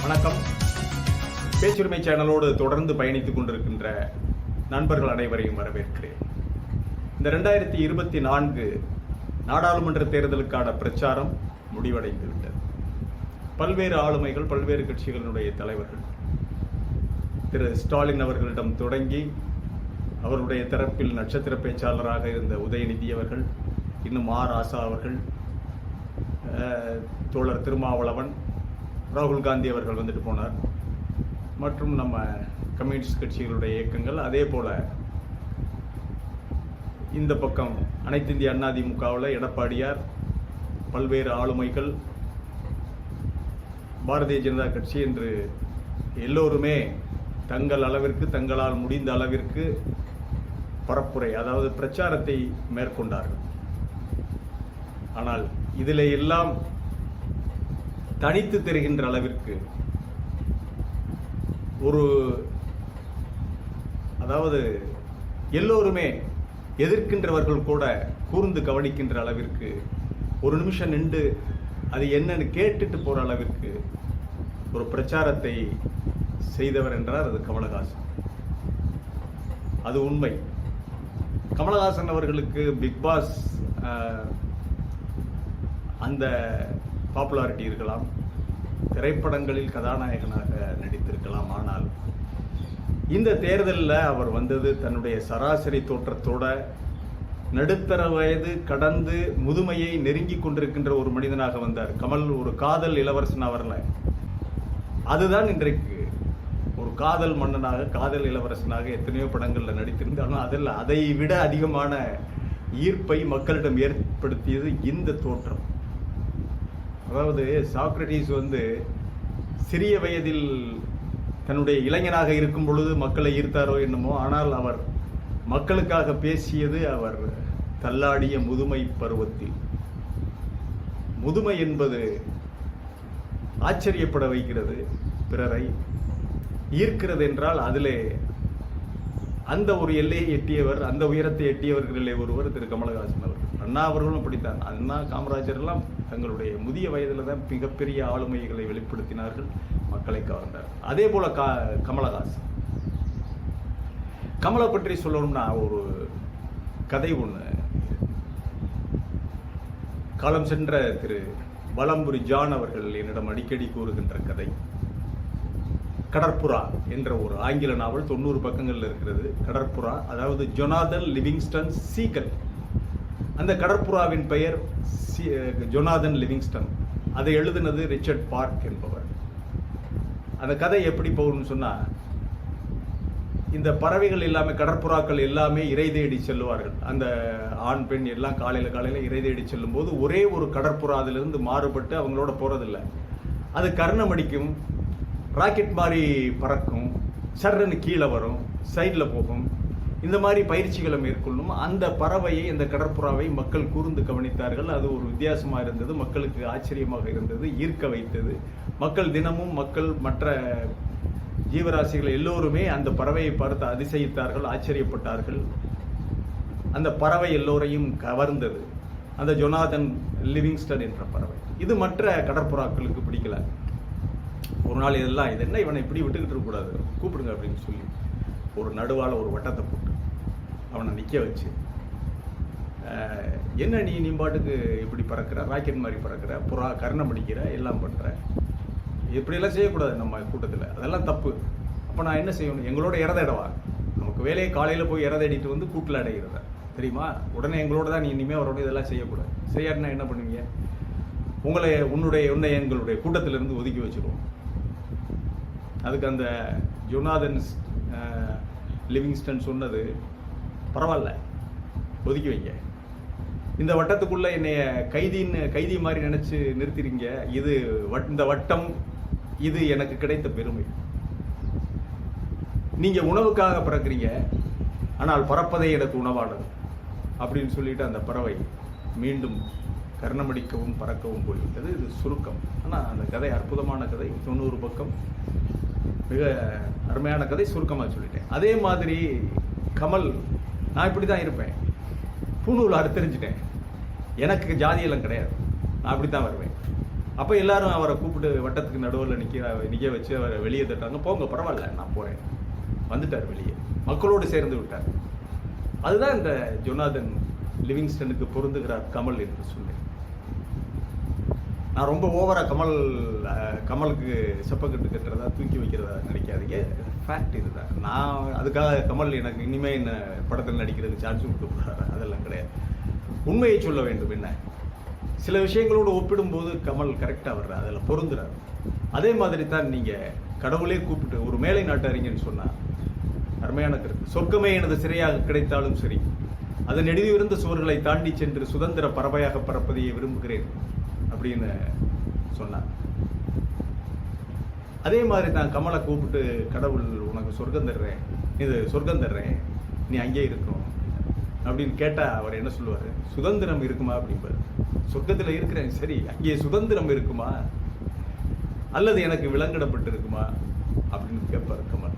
வணக்கம். பேச்சுரிமை சேனலோடு தொடர்ந்து பயணித்துக் கொண்டிருக்கின்ற நண்பர்கள் அனைவரையும் வரவேற்கிறேன். இந்த 2024 நாடாளுமன்ற தேர்தலுக்கான பிரச்சாரம் முடிவடைந்து விட்டது. பல்வேறு ஆளுமைகள், பல்வேறு கட்சிகளினுடைய தலைவர்கள் திரு ஸ்டாலின் அவர்களிடம் தொடங்கி அவருடைய தரப்பில் நட்சத்திர பேச்சாளராக இருந்த உதயநிதி அவர்கள், இன்னும் ராசா அவர்கள், தோழர் திருமாவளவன், ராகுல் காந்தி அவர்கள் வந்துட்டு போனார், மற்றும் நம்ம கம்யூனிஸ்ட் கட்சிகளுடைய இயக்கங்கள், அதே போல் இந்த பக்கம் அனைத்து இந்திய அண்ணா திமுகவில் எடப்பாடியார், பல்வேறு ஆளுமைகள், பாரதிய ஜனதா கட்சி என்று எல்லோருமே தங்கள் அளவிற்கு, தங்களால் முடிந்த அளவிற்கு பரப்புரை, அதாவது பிரச்சாரத்தை மேற்கொண்டார்கள். ஆனால் இதில் எல்லாம் தனித்து தெரிகின்ற அளவிற்கு அதாவது எல்லோருமே எதிர்க்கின்றவர்கள் கூட கூர்ந்து கவனிக்கின்ற அளவிற்கு, ஒரு நிமிஷம் நின்று அது என்னன்னு கேட்டுட்டு போற அளவிற்கு ஒரு பிரச்சாரத்தை செய்தவர் என்றார் அது கமலஹாசன். அது உண்மை. கமலஹாசன் அவர்களுக்கு பிக் பாஸ் அந்த பாப்புலாரிட்டி இருக்கலாம், திரைப்படங்களில் கதாநாயகனாக நடித்திருக்கலாம். ஆனால் இந்த தேர்தலில் அவர் வந்தது தன்னுடைய சராசரி தோற்றத்தோட நடுத்தர வயது கடந்து முதுமையை நெருங்கி கொண்டிருக்கின்ற ஒரு மனிதனாக வந்தார். கமல் ஒரு காதல் இளவரசனாக வரல. அதுதான் இன்றைக்கு ஒரு காதல் மன்னனாக, காதல் இளவரசனாக எத்தனையோ படங்களில் நடித்திருந்தாலும் அதில் அதை விட அதிகமான ஈர்ப்பை மக்களிடம் ஏற்படுத்தியது இந்த தோற்றம். அதாவது சாக்ரட்டிஸ் சிறிய வயதில் தன்னுடைய இளைஞனாக இருக்கும் பொழுது மக்களை ஈர்த்தாரோ என்னமோ, ஆனால் அவர் மக்களுக்காக பேசியது அவர் தள்ளாடிய முதுமை பருவத்தில். முதுமை என்பது ஆச்சரியப்பட வைக்கிறது, பிறரை ஈர்க்கிறது என்றால் அதிலே அந்த ஒரு எல்லையை எட்டியவர், அந்த உயரத்தை எட்டியவர்களிலே ஒருவர் திரு கமலஹாசன் அவர்கள். அண்ணா அவர்களும் அப்படித்தான். அண்ணா, காமராஜர் எல்லாம் தங்களுடைய முதிய வயதில் தான் மிகப்பெரிய ஆளுமைகளை வெளிப்படுத்தினார்கள், மக்களை கவர்ந்தார். அதே போல கமலஹாசன். கமலை பற்றி சொல்லணும்னா ஒரு கதை ஒன்று. காலம் சென்ற திரு வலம்புரி ஜான் அவர்கள் என்னிடம் அடிக்கடி கூறுகின்ற கதை. கடற்புறா என்ற ஒரு ஆங்கில நாவல் 90 பக்கங்கள் இருக்கிறது. கடற்புறா, அதாவது ஜொனாதன் லிவிங்ஸ்டன் சீகல். அந்த கடற்புறாவின் பெயர் ஜொனாதன் லிவிங்ஸ்டன். அதை எழுதினது ரிச்சர்ட் பார்க் என்பவர். அந்த கதை எப்படி போகும்னு சொன்னா, இந்த பறவைகள் எல்லாமே, கடற்புறாக்கள் எல்லாமே இறை தேடி செல்லுவார்கள். அந்த ஆண் பெண் எல்லாம் காலையில இறை தேடி செல்லும் போது ஒரே ஒரு கடற்புறா அதிலிருந்து மாறுபட்டு அவங்களோட போறதில்லை. அது கர்ணம் அடிக்கும், ராக்கெட் மாதிரி பறக்கும், சர்றன்னு கீழே வரும், சைடில் போகும். இந்த மாதிரி பயிற்சிகளை மேற்கொள்ளும். அந்த பறவையை, அந்த கடற்புறாவை மக்கள் கூர்ந்து கவனித்தார்கள். அது ஒரு வித்தியாசமாக இருந்தது, மக்களுக்கு ஆச்சரியமாக இருந்தது, ஈர்க்க வைத்தது. மக்கள் தினமும், மற்ற ஜீவராசிகள் எல்லோருமே அந்த பறவையை பார்த்து அதிசயித்தார்கள், ஆச்சரியப்பட்டார்கள். அந்த பறவை எல்லோரையும் கவர்ந்தது, அந்த ஜொனாதன் லிவிங்ஸ்டன் என்ற பறவை. இது மற்ற கடற்புறாக்களுக்கு பிடிக்கல. ஒரு நாள் இது என்ன இவனை இப்படி விட்டுக்கிட்டு இருக்கக்கூடாது, கூப்பிடுங்க அப்படின்னு சொல்லி ஒரு நடுவால் ஒரு வட்டத்தை போட்டு அவனை நிற்க வச்சு, என்ன நீ பாட்டுக்கு இப்படி பறக்கிற, ராக்கெட் மாதிரி பறக்கிற, புறா கர்ணம் அடிக்கிற, எல்லாம் பண்ணுற, இப்படியெல்லாம் செய்யக்கூடாது நம்ம கூட்டத்தில், அதெல்லாம் தப்பு. அப்போ நான் என்ன செய்யணும், எங்களோட இறதடவா, நமக்கு வேலையை காலையில் போய் இறதடிட்டு கூட்டில் அடைகிறத தெரியுமா, உடனே எங்களோட தான் நீ இனிமேல் அவரோட இதெல்லாம் செய்யக்கூடாது. செய்யாருன்னா என்ன பண்ணுவீங்க, உன்னை எங்களுடைய கூட்டத்திலிருந்து ஒதுக்கி வச்சுருவோம். அதுக்கு அந்த ஜொனாதன் லிவிங்ஸ்டன் சொன்னது, பரவாயில்ல ஒதுக்கி வைங்க, இந்த வட்டத்துக்குள்ள என்னைய கைதி மாதிரி நினைச்சு நிறுத்திறீங்க, இந்த வட்டம் இது எனக்கு கிடைத்த பெருமை. நீங்க உணவுக்காக பறக்கிறீங்க, ஆனால் பறப்பதே எனக்கு உணவானது அப்படின்னு சொல்லிட்டு அந்த பறவை மீண்டும் கர்ணமடிக்கவும் பறக்கவும் போய்விட்டது. இது சுருக்கம். ஆனால் அந்த கதை அற்புதமான கதை, 90 பக்கம், மிக அருமையான கதை. சுருக்கமாக சொல்லிட்டேன். அதே மாதிரி கமல், நான் இப்படி தான் இருப்பேன், பூணூல் அறுத்தறிஞ்சிட்டேன், எனக்கு ஜாதியெல்லாம் கிடையாது, நான் அப்படி தான் வருவேன் அப்போ எல்லாரும் அவரை கூப்பிட்டு வட்டத்துக்கு நடுவில் நிற்க வச்சு அவரை வெளியே தட்டாங்க. போங்க, பரவாயில்ல, நான் போகிறேன். வந்துட்டார் வெளியே, மக்களோடு சேர்ந்து விட்டார். அதுதான் இந்த ஜொனாதன் லிவிங்ஸ்டனுக்கு பொருந்துகிறார் கமல் என்று சொன்னேன். நான் ரொம்ப ஓவராக கமலுக்கு செப்பக்கட்டு கட்டுறதா தூக்கி வைக்கிறதா நினைக்காதீங்க. ஃபேக்ட் இதுதான். நான் அதுக்காக கமல் எனக்கு இனிமேல் என்ன படத்தில் நடிக்கிறதுக்கு சான்ஸ் கொடுக்க போகிறாரு, அதெல்லாம் கிடையாது. உண்மையை சொல்ல வேண்டும். என்ன சில விஷயங்களோடு ஒப்பிடும்போது கமல் கரெக்டாக வர்றார், அதில் பொருந்துறார். அதே மாதிரி தான் நீங்கள் கடவுளே கூப்பிட்டு ஒரு மேலை நாட்டு அறிஞன்னு சொன்னால் அருமையான கருத்து. சொர்க்கமே எனது சிறையாக கிடைத்தாலும் சரி, அதன் நெடுவிருந்த சுவர்களை தாண்டி சென்று சுதந்திர பறவையாக பறப்பதையே விரும்புகிறேன் அப்படின்னு சொன்னார். அதே மாதிரி தான் கமலை கூப்பிட்டு கடவுள் உனக்கு சொர்க்கம் தர்றேன், நீ அங்கே இருக்கணும் அப்படின்னு கேட்டால் அவர் என்ன சொல்லுவார்? சுதந்திரம் இருக்குமா அப்படிம்பார். சொர்க்கத்தில் இருக்கிறேன், சரி, அங்கே சுதந்திரம் இருக்குமா அல்லது எனக்கு விலங்கிடப்பட்டு இருக்குமா அப்படின்னு கேட்பார் கமல்.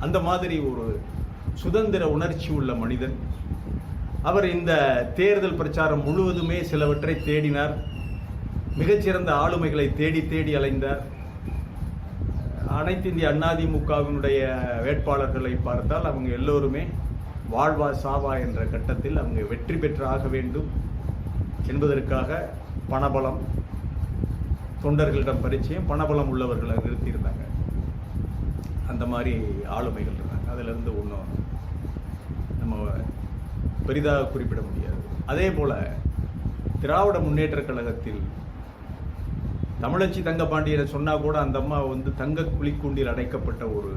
அந்த மாதிரி ஒரு சுதந்திர உணர்ச்சி உள்ள மனிதன். அவர் இந்த தேர்தல் பிரச்சாரம் முழுவதுமே சிலவற்றை தேடினார். மிகச்சிறந்த ஆளுமைகளை தேடி அலைந்தார். அனைத்து இந்திய அதிமுகவினுடைய வேட்பாளர்களை பார்த்தால் அவங்க எல்லோருமே வாழ்வா சாவா என்ற கட்டத்தில் அவங்க வெற்றி பெற்று ஆக வேண்டும் என்பதற்காக பணபலம், தொண்டர்களிடம் பரிச்சயம், பணபலம் உள்ளவர்களை நிறுத்தியிருந்தாங்க. அந்த மாதிரி ஆளுமைகள் இருந்தாங்க. அதிலிருந்து ஒன்றும் நம்ம பெரிதாக குறிப்பிட முடியாது. அதே போல் திராவிட முன்னேற்ற கழகத்தில் தமிழச்சி தங்கபாண்டியனை சொன்னால் கூட அந்த அம்மா தங்க கிளிக்கூண்டில் அடைக்கப்பட்ட ஒரு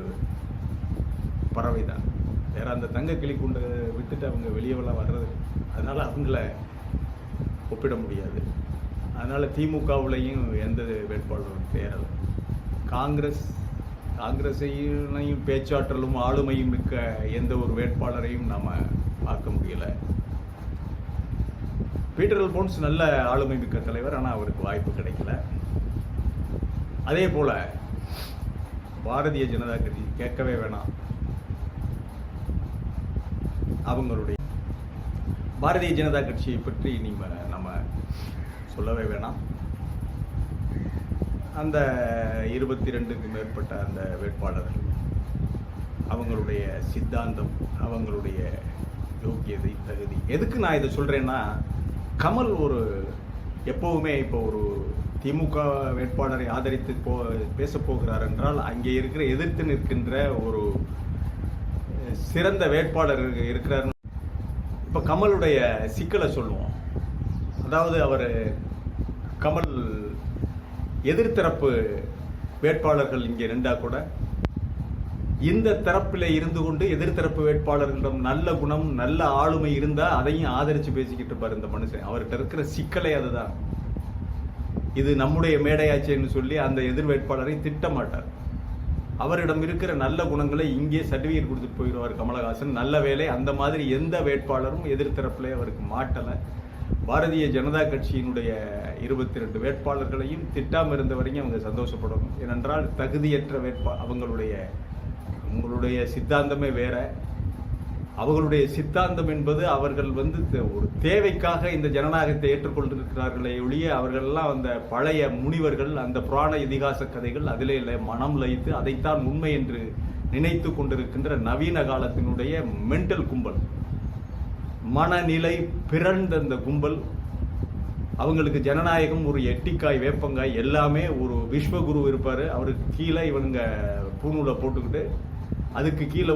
பறவை தான். வேற அந்த தங்க கிளிக்கூண்டை விட்டுட்டு அவங்க வெளியெல்லாம் வர்றது, அதனால அவங்கள ஒப்பிட முடியாது. அதனால திமுகவுலையும் எந்த வேட்பாளரும் தேரலை. காங்கிரஸையும் பேச்சாற்றலும் ஆளுமையும் மிக்க எந்த ஒரு வேட்பாளரையும் நாம் பார்க்க முடியலை. பீட்டர் அல்போன்ஸ் நல்ல ஆளுமை மிக்க தலைவர், ஆனால் அவருக்கு வாய்ப்பு கிடைக்கல. அதே போல பாரதிய ஜனதா கட்சி கேட்கவே வேணாம். அவங்களுடைய பாரதிய ஜனதா கட்சியை பற்றி நம்ம சொல்லவே வேணாம். அந்த 22க்கும் மேற்பட்ட அந்த வேட்பாளர்கள், அவங்களுடைய சித்தாந்தம், அவங்களுடைய யோக்கியதை, தகுதி. எதுக்கு நான் இதை சொல்றேன்னா, கமல் எப்பவுமே இப்போ ஒரு திமுக வேட்பாளரை ஆதரித்து பேச போகிறார் என்றால் அங்கே எதிர்த்து நிற்கின்ற ஒரு சிறந்த வேட்பாளர் இருக்கிறார். இப்போ கமலுடைய சிக்கலை சொல்லுவோம். அதாவது கமல் எதிர்த்தரப்பு வேட்பாளர்கள் இங்கே ரெண்டா கூட இந்த தரப்பில் இருந்து கொண்டு எதிர்த்தரப்பு வேட்பாளர்களிடம் நல்ல குணம், நல்ல ஆளுமை இருந்தா அதையும் ஆதரிச்சு பேசிக்கிட்டு இருப்பார் இந்த மனுஷன். அவர்கிட்ட இருக்கிற சிக்கலை அதுதான். இது நம்முடைய மேடையாச்சேன்னு சொல்லி அந்த எதிர் வேட்பாளரை திட்ட மாட்டார். அவரிடம் இருக்கிற நல்ல குணங்களை இங்கே சர்டிஃபிகேட் கொடுத்துட்டு போயிடுவார் கமலஹாசன். நல்ல வேலை, அந்த மாதிரி எந்த வேட்பாளரும் எதிர்த்தரப்புல அவருக்கு மாட்டலை. பாரதிய ஜனதா கட்சியினுடைய 22 வேட்பாளர்களையும் திட்டாமல் இருந்த வரைக்கும் அவங்க சந்தோஷப்படணும். ஏனென்றால் தகுதியற்ற அவங்களுடைய சித்தாந்தமே வேற. அவர்களுடைய சித்தாந்தம் என்பது அவர்கள் ஒரு தேவைக்காக இந்த ஜனநாயகத்தை ஏற்றுக்கொண்டிருக்கிறார்களே ஒழிய அவர்களெல்லாம் அந்த பழைய முனிவர்கள், அந்த புராண இதிகாச கதைகள் அதிலே மனம் லயித்து அதைத்தான் உண்மை என்று நினைத்து கொண்டிருக்கின்ற நவீன காலத்தினுடைய மென்டல் கும்பல், மனநிலை பிறந்த அந்த கும்பல். அவங்களுக்கு ஜனநாயகம் ஒரு எட்டிக்காய் வேப்பங்காய் எல்லாமே. ஒரு விஸ்வகுரு இருப்பார், அவருக்கு கீழே இவனுங்க பூநூலை போட்டுக்கிட்டு அதுக்கு கீழே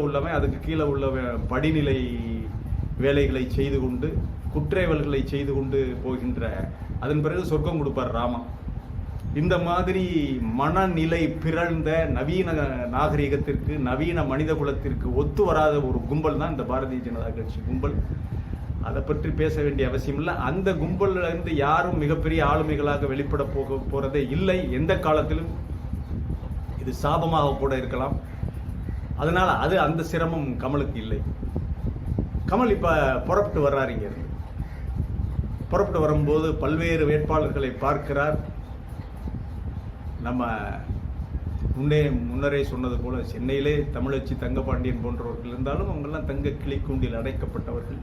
உள்ளவன் படிநிலை வேலைகளை செய்து கொண்டு குற்றேவல்களை செய்து கொண்டு போகின்ற, அதன் பிறகு சொர்க்கம் கொடுப்பார் ராமன். இந்த மாதிரி மனநிலை பிறழ்ந்த நவீன நாகரிகத்திற்கு, நவீன மனித குலத்திற்கு ஒத்து வராத ஒரு கும்பல் தான் இந்த பாரதிய ஜனதா கட்சி கும்பல். அதை பற்றி பேச வேண்டிய அவசியம் இல்லை. அந்த கும்பல்ல இருந்து யாரும் மிகப்பெரிய ஆளுமைகளாக வெளிப்பட போறதே இல்லை எந்த காலத்திலும். இது சாபமாக கூட இருக்கலாம். அதனால அந்த சிரமம் கமலுக்கு இல்லை. கமல் இப்ப புறப்பட்டு வர்றாரு. இங்க இருந்து புறப்பட்டு வரும்போது பல்வேறு வேட்பாளர்களை பார்க்கிறார். நம்ம முன்னரே சொன்னது போல சென்னையிலே தமிழச்சி தங்கபாண்டியன் போன்றவர்கள் இருந்தாலும் அவங்கெல்லாம் தங்க கிளிக்கூண்டில் அடைக்கப்பட்டவர்கள்,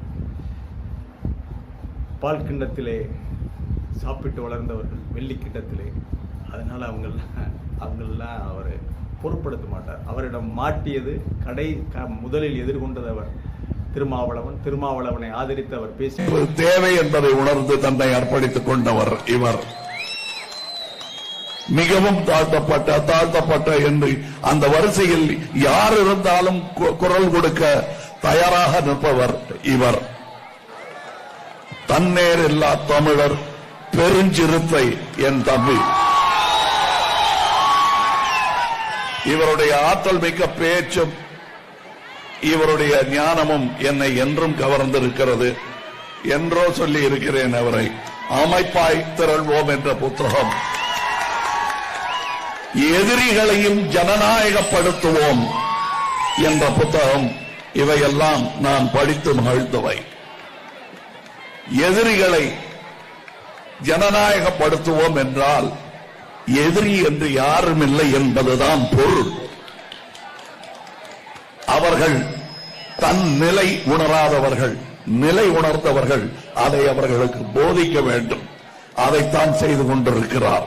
பால் கிண்ணத்திலே சாப்பிட்டு வளர்ந்தவர்கள், வெள்ளி கிண்ணத்திலே அதனால அவங்களெல்லாம் அவர் பொருட்படுத்த மாட்டார். அவரிடம் மாட்டியது முதலில் எதிர்கொண்டது அவர் திருமாவளவனை ஆதரித்து அவர் பேசி தேவை என்பதை உணர்ந்து தன்னை அர்ப்பணித்துக் கொண்டவர் இவர். மிகவும் தாழ்த்தப்பட்ட என்று அந்த வரிசையில் யார் இருந்தாலும் குரல் கொடுக்க தயாராக நிற்பவர் இவர். தன்னேர் இல்லா தமிழர் பெருஞ்சிறுத்தை என் தம்பி. இவருடைய ஆற்றல் மிக்க பேச்சும் இவருடைய ஞானமும் என்னை என்றும் கவர்ந்திருக்கிறது. என்றோ சொல்லி இருக்கிறேன் அவரை. அமைப்பாய் திரள்வோம் என்ற புத்தகம், எதிரிகளையும் ஜனநாயகப்படுத்துவோம் என்ற புத்தகம், இவையெல்லாம் நான் படித்து மகிழ்ந்தவை. எதிரிகளை ஜனநாயகப்படுத்துவோம் என்றால் எதிரி என்று யாரும் இல்லை என்பதுதான் பொருள். அவர்கள் தன் நிலை உணராதவர்கள், நிலை உணர்ந்தவர்கள் அதை அவர்களுக்கு போதிக்க வேண்டும். அதைத்தான் செய்து கொண்டிருக்கிறார்.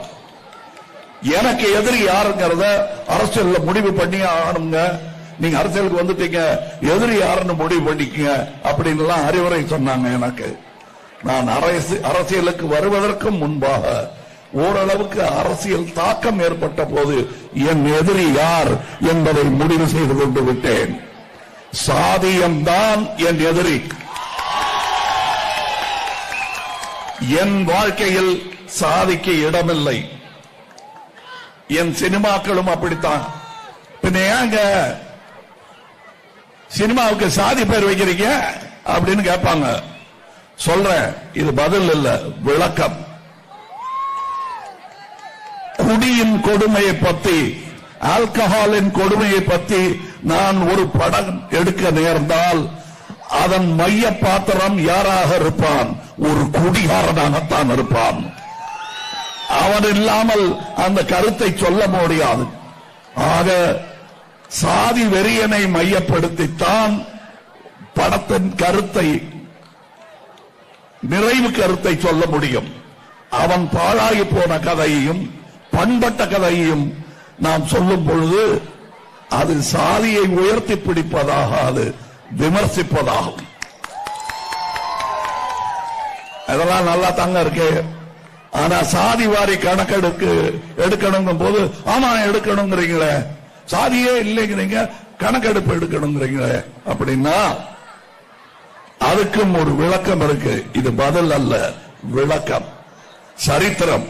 எனக்கு எதிரி யாருங்கிறத அரசியல் முடிவு பண்ணி ஆகணுங்க. நீங்க அரசியலுக்கு வந்துட்டீங்க, எதிரி யாருன்னு முடிவு பண்ணிக்கங்க அப்படின்னு அறிவுரை சொன்னாங்க எனக்கு. நான் அரசியலுக்கு வருவதற்கு முன்பாக ஓரளவுக்கு அரசியல் தாக்கம் ஏற்பட்ட போது என் எதிரி யார் என்பதை முடிவு செய்து கொண்டு விட்டேன். சாதியம்தான் என் எதிரி. என் வாழ்க்கையில் சாதிக்கு இடமில்லை. என் சினிமாக்களும் அப்படித்தான். பின்ன ஏங்க சினிமாவுக்கு சாதி பேர் வைக்கிறீங்க அப்படின்னு கேட்பாங்க. சொல்றேன், இது பதில் இல்ல, விளக்கம். குடியின் கொடுமையை பத்தி, ஆல்கஹாலின் கொடுமையை பத்தி நான் ஒரு படம் எடுக்க நேர்ந்தால் அதன் மைய பாத்திரம் யாராக இருப்பான்? ஒரு குடிகாரனாகத்தான் இருப்பான். அவன் இல்லாமல் அந்த கருத்தை சொல்ல முடியாது. ஆக சாதி வெறியனை மையப்படுத்தித்தான் படத்தின் கருத்தை, நிறைவு கருத்தை சொல்ல முடியும். அவன் பாழாகி போன கதையையும் பண்பட்ட கதையையும் நாம் சொல்லும் பொழுது அது சாதியை உயர்த்தி பிடிப்பதாக, அது விமர்சிப்பதாகும். அதெல்லாம் நல்லா தாங்க இருக்கு. ஆனா சாதி வாரி எடுக்கணும் போது, ஆமா எடுக்கணுங்கிறீங்களே, சாதியே இல்லைங்கிறீங்க, கணக்கெடுப்பு எடுக்கணுங்கிறீங்களே அப்படின்னா அதுக்கும் ஒரு விளக்கம் இருக்கு. இது பதில் அல்ல, விளக்கம், சரித்திரம்.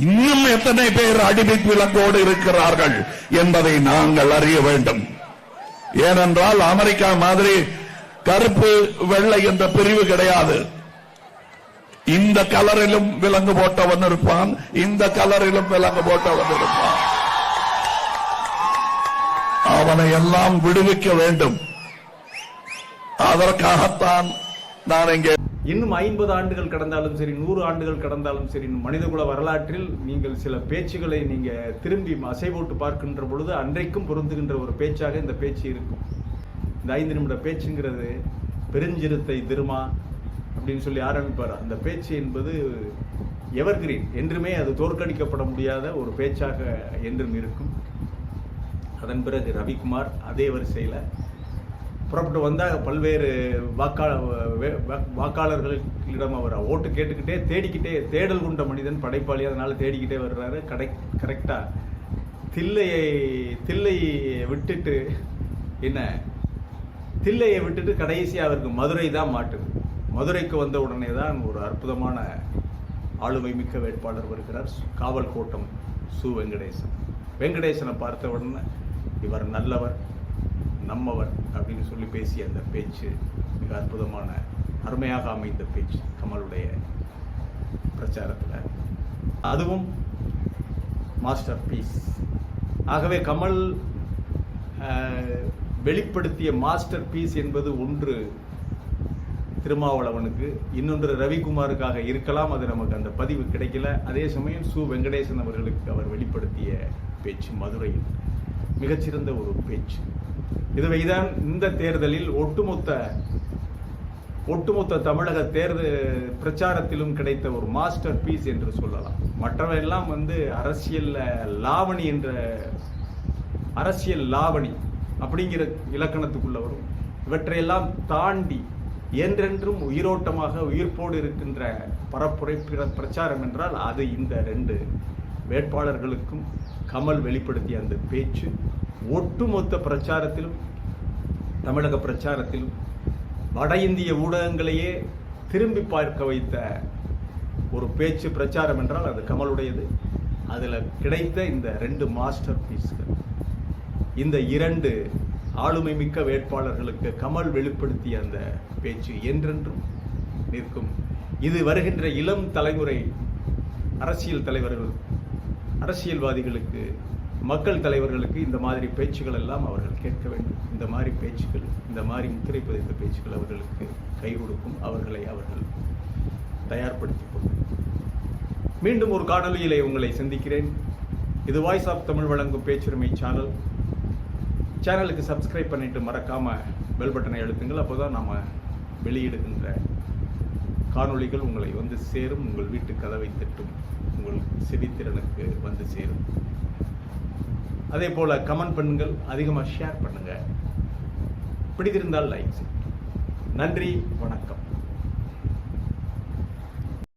இன்னும் எத்தனை பேர் அடிமை விலங்கோடு இருக்கிறார்கள் என்பதை நாங்கள் அறிய வேண்டும். ஏனென்றால் அமெரிக்கா மாதிரி கருப்பு வெள்ளை என்ற பிரிவு கிடையாது. இந்த கலரிலும் விலங்கு போட்டவன் இருப்பான், இந்த கலரிலும் விலங்கு போட்டவன் இருப்பான். அவனை எல்லாம் விடுவிக்க வேண்டும். அதற்காகத்தான் நான் இங்கே இன்னும் 50 ஆண்டுகள் கடந்தாலும் சரி, 100 ஆண்டுகள் கடந்தாலும் சரி, மனிதகுல வரலாற்றில் நீங்கள் சில பேச்சுகளை நீங்க திரும்பி அசைவோட்டு பார்க்கின்ற பொழுது அன்றைக்கும் பொருந்துகின்ற ஒரு பேச்சாக இந்த பேச்சு இருக்கும். இந்த 5 நிமிட பேச்சுங்கிறது பெருஞ்சிறுத்தை திருமா அப்படின்னு சொல்லி ஆரம்பிப்பார். அந்த பேச்சு என்பது எவர்கிரீன், என்றுமே அது தோற்கடிக்கப்பட முடியாத ஒரு பேச்சாக என்றும் இருக்கும். அதன் பிறகு ரவிக்குமார் அதே வரிசையில் புறப்பட்டு வந்தால் பல்வேறு வாக்காளர்களிடம் அவர் ஓட்டு கேட்டுக்கிட்டே தேடல் கொண்ட மனிதன், படைப்பாளி, அதனால தேடிக்கிட்டே வர்றாரு. கரெக்டாக தில்லையை விட்டுட்டு கடைசியாக அவருக்கு மதுரை தான் மாட்டுது. மதுரைக்கு வந்த உடனே தான் ஒரு அற்புதமான ஆளுமை மிக்க வேட்பாளர் வருகிறார், காவல் கோட்டம் சு. வெங்கடேசனை பார்த்த உடனே இவர் நல்லவர், நம்மவர் அப்படின்னு சொல்லி பேசிய அந்த பேச்சு மிக அற்புதமான, அருமையாக அமைந்த பேச்சு கமலுடைய பிரச்சாரத்தில். அதுவும் மாஸ்டர் பீஸ். ஆகவே கமல் வெளிப்படுத்திய மாஸ்டர் பீஸ் என்பது ஒன்று திருமாவளவனுக்கு, இன்னொன்று ரவிக்குமாருக்காக இருக்கலாம். அது நமக்கு அந்த பதிவு கிடைக்கல. அதே சமயம் சு. வெங்கடேசன் அவர்களுக்கு அவர் வெளிப்படுத்திய பேச்சு மதுரையில் மிகச்சிறந்த ஒரு பேச்சு. இதுவைதான் இந்த தேர்தலில் ஒட்டுமொத்த ஒட்டுமொத்த தமிழக தேர்தல் பிரச்சாரத்திலும் கிடைத்த ஒரு மாஸ்டர் பீஸ் என்று சொல்லலாம். மற்றவையெல்லாம் அரசியல் லாவணி அப்படிங்கிற இலக்கணத்துக்குள்ள வரும். இவற்றையெல்லாம் தாண்டி என்றென்றும் உயிரோட்டமாக உயிர்ப்போடு இருக்கின்ற பரப்புரை பிரச்சாரம் என்றால் அது இந்த 2 வேட்பாளர்களுக்கும் கமல் வெளிப்படுத்திய அந்த பேச்சு ஒட்டுமொத்த பிரச்சாரத்திலும், தமிழக பிரச்சாரத்திலும் வட இந்திய ஊடகங்களையே திரும்பி பார்க்க வைத்த ஒரு பேச்சு பிரச்சாரம் என்றால் அது கமலுடையது. அதில் கிடைத்த இந்த 2 மாஸ்டர் பீஸ்கள், இந்த 2 ஆளுமை மிக்க வேட்பாளர்களுக்கு கமல் வெளிப்படுத்திய அந்த பேச்சு என்றென்றும் நிற்கும். இது வருகின்ற இளம் தலைமுறை அரசியல் தலைவர்கள், அரசியல்வாதிகளுக்கு, மக்கள் தலைவர்களுக்கு இந்த மாதிரி பேச்சுகள் எல்லாம் அவர்கள் கேட்க வேண்டும். இந்த மாதிரி பேச்சுகள், இந்த மாதிரி முத்திரை பதித்த பேச்சுகள் அவர்களுக்கு கை கொடுக்கும். அவர்களை அவர்கள் தயார்படுத்திக் கொள்ளும். மீண்டும் ஒரு காணொலியிலே உங்களை சந்திக்கிறேன். இது வாய்ஸ் ஆஃப் தமிழ் வழங்கும் பேச்சுரிமை சேனலுக்கு சப்ஸ்கிரைப் பண்ணிட்டு மறக்காம பெல் பட்டனை அழுத்துங்கள். அப்போதான் நாம வெளியிடுகின்ற காணொளிகள் உங்களை சேரும். உங்கள் வீட்டு கதவை தட்டும், உங்கள் செவித்திறனுக்கு சேரும். அதே போல கமெண்ட் பண்ணுங்கள், அதிகமாக ஷேர் பண்ணுங்க, பிடித்திருந்தால் லைக். நன்றி, வணக்கம்.